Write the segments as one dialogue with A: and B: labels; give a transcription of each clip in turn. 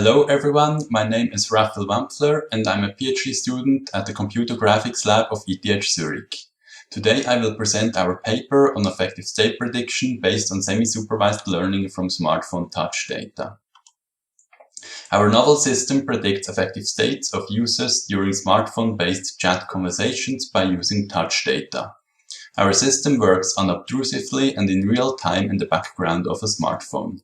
A: Hello everyone, my name is Rafael Wampfler and I'm a PhD student at the Computer Graphics Lab of ETH Zurich. Today I will present our paper on affective state prediction based on semi-supervised learning from smartphone touch data. Our novel system predicts affective states of users during smartphone-based chat conversations by using touch data. Our system works unobtrusively and in real time in the background of a smartphone.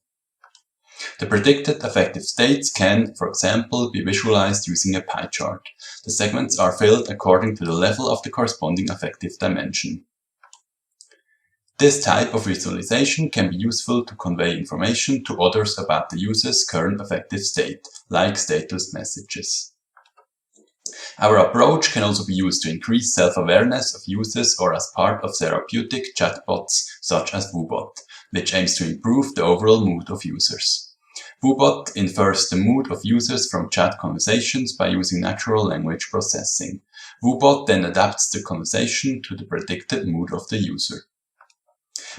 A: The predicted affective states can, for example, be visualized using a pie chart. The segments are filled according to the level of the corresponding affective dimension. This type of visualization can be useful to convey information to others about the user's current affective state, like status messages. Our approach can also be used to increase self-awareness of users or as part of therapeutic chatbots such as WooBot, which aims to improve the overall mood of users. WooBot infers the mood of users from chat conversations by using natural language processing. WooBot then adapts the conversation to the predicted mood of the user.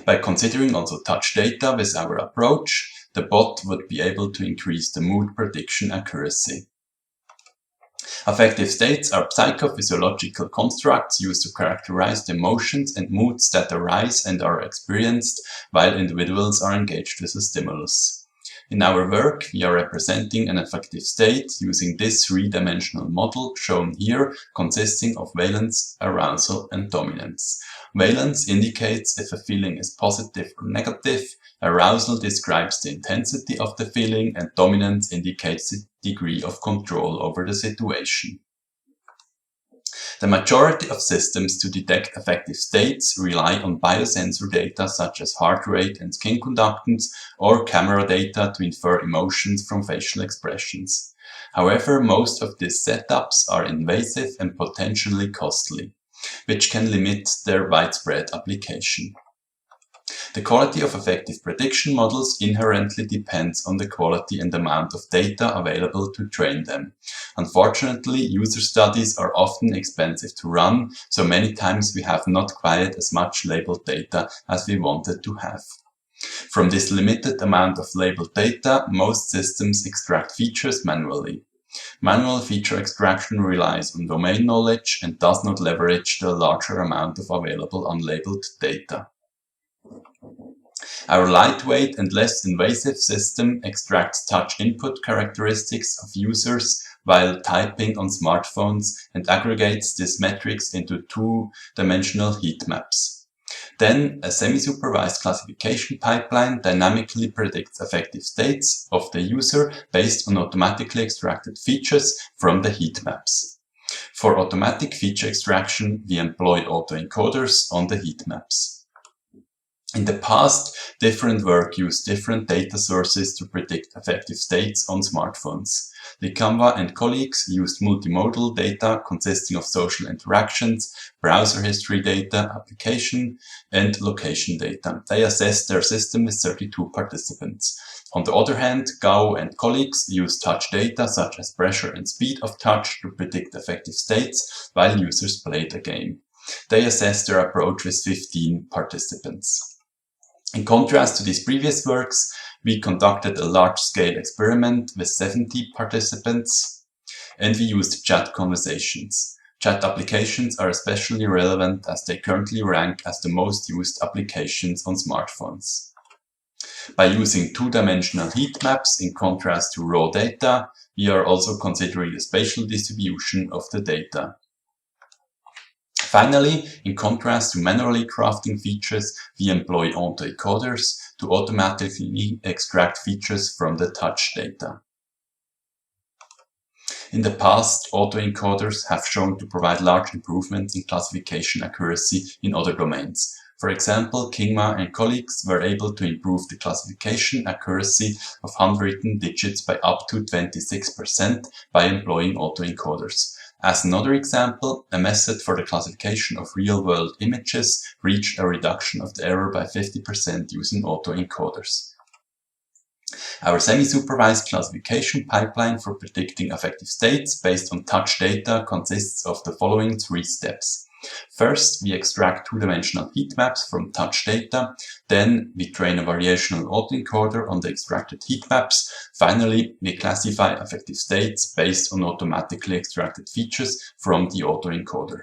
A: By considering also touch data with our approach, the bot would be able to increase the mood prediction accuracy. Affective states are psychophysiological constructs used to characterize the emotions and moods that arise and are experienced while individuals are engaged with a stimulus. In our work, we are representing an affective state using this three-dimensional model shown here, consisting of valence, arousal, and dominance. Valence indicates if a feeling is positive or negative, arousal describes the intensity of the feeling, and dominance indicates the degree of control over the situation. The majority of systems to detect affective states rely on biosensor data such as heart rate and skin conductance, or camera data to infer emotions from facial expressions. However, most of these setups are invasive and potentially costly, which can limit their widespread application. The quality of affective prediction models inherently depends on the quality and amount of data available to train them. Unfortunately, user studies are often expensive to run, so many times we have not quite as much labeled data as we wanted to have. From this limited amount of labeled data, most systems extract features manually. Manual feature extraction relies on domain knowledge and does not leverage the larger amount of available unlabeled data. Our lightweight and less invasive system extracts touch input characteristics of users while typing on smartphones and aggregates these metrics into two-dimensional heat maps. Then, a semi-supervised classification pipeline dynamically predicts affective states of the user based on automatically extracted features from the heat maps. For automatic feature extraction, we employ autoencoders on the heat maps. In the past, different work used different data sources to predict affective states on smartphones. Likamba and colleagues used multimodal data consisting of social interactions, browser history data, application, and location data. They assessed their system with 32 participants. On the other hand, Gao and colleagues used touch data such as pressure and speed of touch to predict affective states while users played a game. They assessed their approach with 15 participants. In contrast to these previous works, we conducted a large-scale experiment with 70 participants, and we used chat conversations. Chat applications are especially relevant as they currently rank as the most used applications on smartphones. By using two-dimensional heat maps in contrast to raw data, we are also considering the spatial distribution of the data. Finally, in contrast to manually crafting features, we employ autoencoders to automatically extract features from the touch data. In the past, autoencoders have shown to provide large improvements in classification accuracy in other domains. For example, Klingler and colleagues were able to improve the classification accuracy of handwritten digits by up to 26% by employing autoencoders. As another example, a method for the classification of real-world images reached a reduction of the error by 50% using autoencoders. Our semi-supervised classification pipeline for predicting affective states based on touch data consists of the following three steps. First, we extract two-dimensional heat maps from touch data. Then we train a variational autoencoder on the extracted heat maps. Finally, we classify affective states based on automatically extracted features from the autoencoder.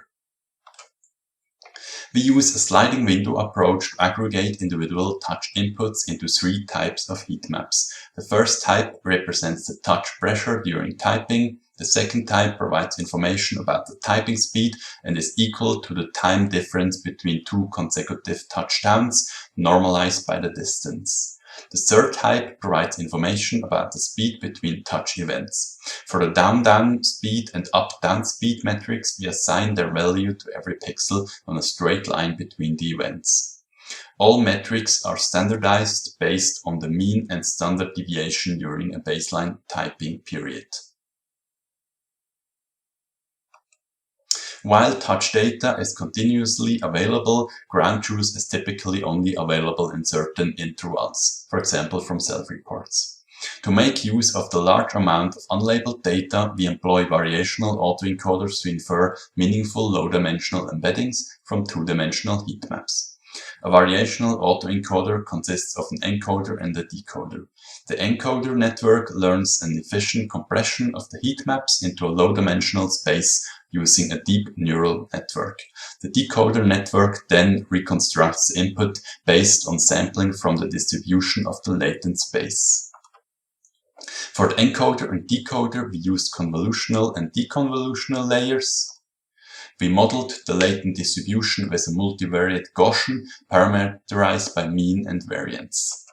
A: We use a sliding window approach to aggregate individual touch inputs into three types of heat maps. The first type represents the touch pressure during typing. The second type provides information about the typing speed and is equal to the time difference between two consecutive touchdowns, normalized by the distance. The third type provides information about the speed between touch events. For the down-down speed and up-down speed metrics, we assign their value to every pixel on a straight line between the events. All metrics are standardized based on the mean and standard deviation during a baseline typing period. While touch data is continuously available, ground truth is typically only available in certain intervals, for example from self-reports. To make use of the large amount of unlabeled data, we employ variational autoencoders to infer meaningful low-dimensional embeddings from two-dimensional heat maps. A variational autoencoder consists of an encoder and a decoder. The encoder network learns an efficient compression of the heat maps into a low-dimensional space using a deep neural network. The decoder network then reconstructs the input based on sampling from the distribution of the latent space. For the encoder and decoder, we used convolutional and deconvolutional layers. We modeled the latent distribution with a multivariate Gaussian parameterized by mean and variance.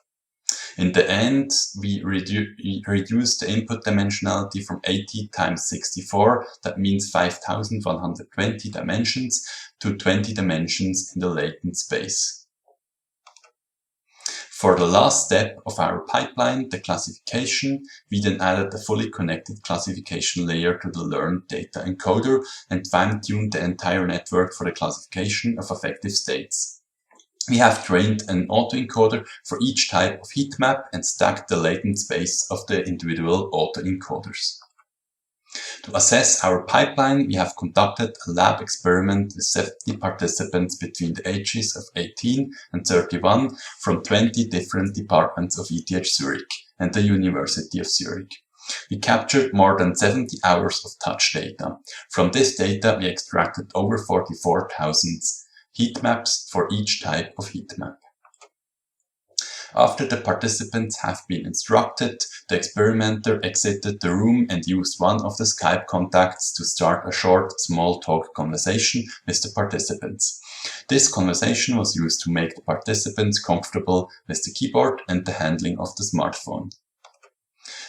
A: In the end, we reduced the input dimensionality from 80 times 64, that means 5120 dimensions, to 20 dimensions in the latent space. For the last step of our pipeline, the classification, we then added a fully connected classification layer to the learned data encoder and fine-tuned the entire network for the classification of affective states. We have trained an autoencoder for each type of heat map and stacked the latent space of the individual autoencoders. To assess our pipeline, we have conducted a lab experiment with 70 participants between the ages of 18 and 31 from 20 different departments of ETH Zurich and the University of Zurich. We captured more than 70 hours of touch data. From this data, we extracted over 44,000 heat maps for each type of heat map. After the participants have been instructed, the experimenter exited the room and used one of the Skype contacts to start a short small talk conversation with the participants. This conversation was used to make the participants comfortable with the keyboard and the handling of the smartphone.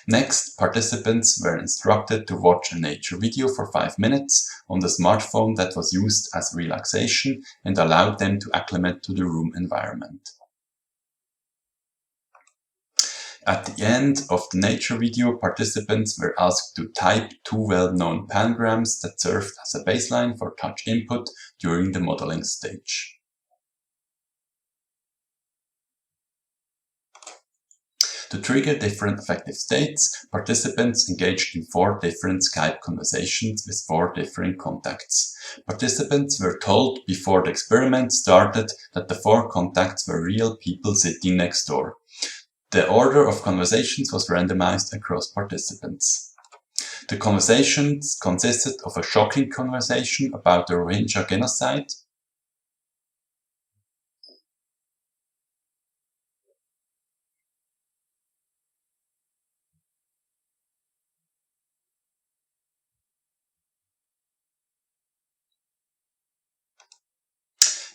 A: Next, participants were instructed to watch a nature video for 5 minutes on the smartphone that was used as relaxation and allowed them to acclimate to the room environment. At the end of the nature video, participants were asked to type 2 well-known pangrams that served as a baseline for touch input during the modeling stage. To trigger different affective states, participants engaged in 4 different Skype conversations with 4 different contacts. Participants were told before the experiment started that the 4 contacts were real people sitting next door. The order of conversations was randomized across participants. The conversations consisted of a shocking conversation about the Rohingya genocide,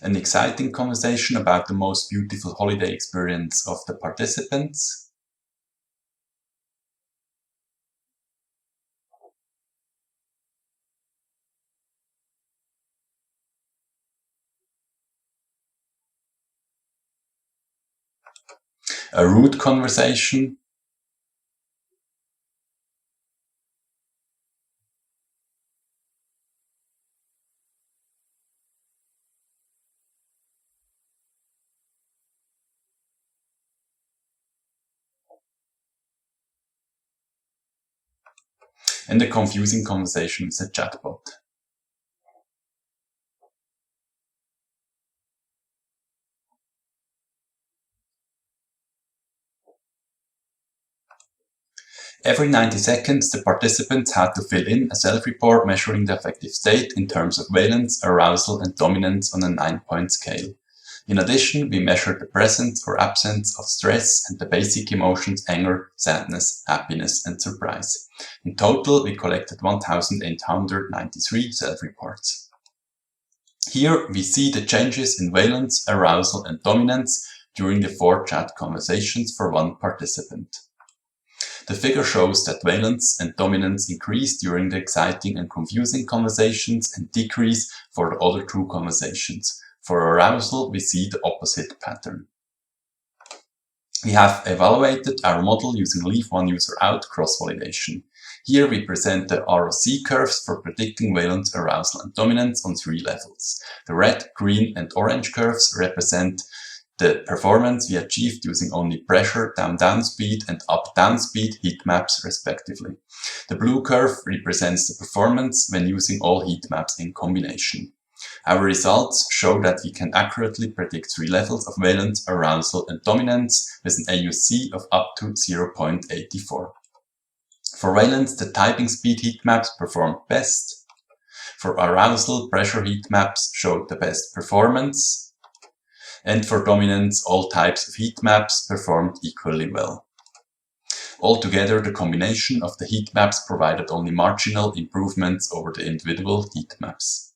A: an exciting conversation about the most beautiful holiday experience of the participants, a rude conversation, and a confusing conversation with a chatbot. Every 90 seconds, the participants had to fill in a self-report measuring the affective state in terms of valence, arousal, and dominance on a 9-point scale. In addition, we measured the presence or absence of stress and the basic emotions anger, sadness, happiness, and surprise. In total, we collected 1,893 self-reports. Here we see the changes in valence, arousal, and dominance during the 4 chat conversations for one participant. The figure shows that valence and dominance increase during the exciting and confusing conversations and decrease for the other 2 conversations. For arousal, we see the opposite pattern. We have evaluated our model using leave one user out cross-validation. Here we present the ROC curves for predicting valence, arousal, and dominance on 3 levels. The red, green, and orange curves represent the performance we achieved using only pressure down speed and up-down speed heat maps respectively. The blue curve represents the performance when using all heat maps in combination. Our results show that we can accurately predict 3 levels of valence, arousal, and dominance with an AUC of up to 0.84. For valence, the typing speed heat maps performed best. For arousal, pressure heat maps showed the best performance. And for dominance, all types of heat maps performed equally well. Altogether, the combination of the heat maps provided only marginal improvements over the individual heat maps.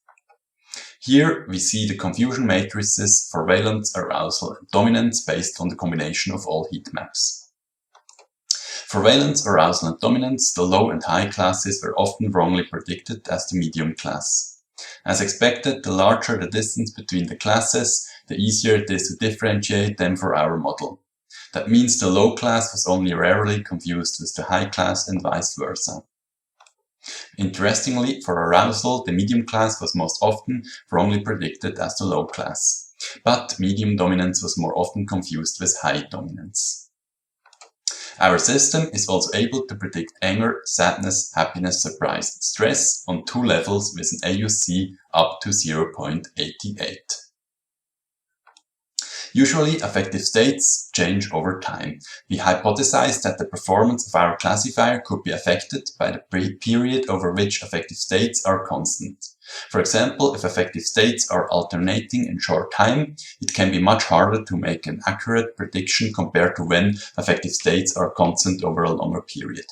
A: Here we see the confusion matrices for valence, arousal, and dominance based on the combination of all heat maps. For valence, arousal, and dominance, the low and high classes were often wrongly predicted as the medium class. As expected, the larger the distance between the classes, the easier it is to differentiate them for our model. That means the low class was only rarely confused with the high class and vice versa. Interestingly, for arousal, the medium class was most often wrongly predicted as the low class, but medium dominance was more often confused with high dominance. Our system is also able to predict anger, sadness, happiness, surprise, and stress on 2 levels with an AUC up to 0.88. Usually, affective states change over time. We hypothesized that the performance of our classifier could be affected by the period over which affective states are constant. For example, if affective states are alternating in short time, it can be much harder to make an accurate prediction compared to when affective states are constant over a longer period.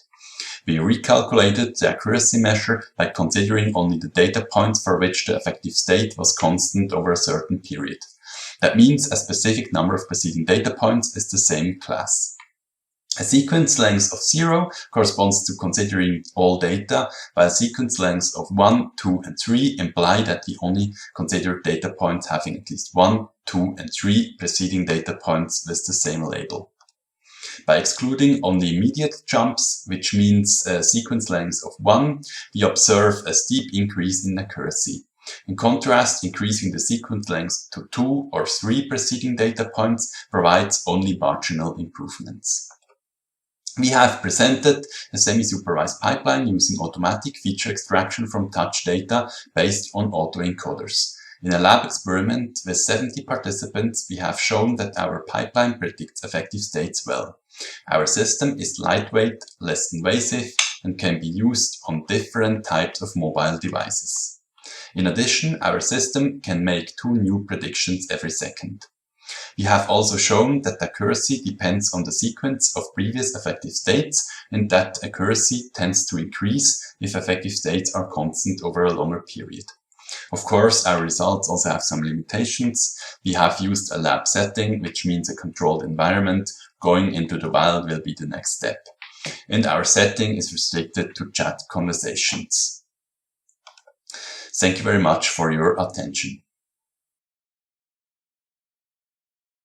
A: We recalculated the accuracy measure by considering only the data points for which the affective state was constant over a certain period. That means a specific number of preceding data points is the same class. A sequence length of 0 corresponds to considering all data, while a sequence lengths of 1, 2, and 3 imply that we only consider data points having at least 1, 2, and 3 preceding data points with the same label. By excluding only immediate jumps, which means a sequence length of 1, we observe a steep increase in accuracy. In contrast, increasing the sequence length to 2 or 3 preceding data points provides only marginal improvements. We have presented a semi-supervised pipeline using automatic feature extraction from touch data based on autoencoders. In a lab experiment with 70 participants, we have shown that our pipeline predicts affective states well. Our system is lightweight, less invasive, and can be used on different types of mobile devices. In addition, our system can make 2 new predictions every second. We have also shown that accuracy depends on the sequence of previous affective states and that accuracy tends to increase if affective states are constant over a longer period. Of course, our results also have some limitations. We have used a lab setting, which means a controlled environment. Going into the wild will be the next step. And our setting is restricted to chat conversations. Thank you very much for your attention.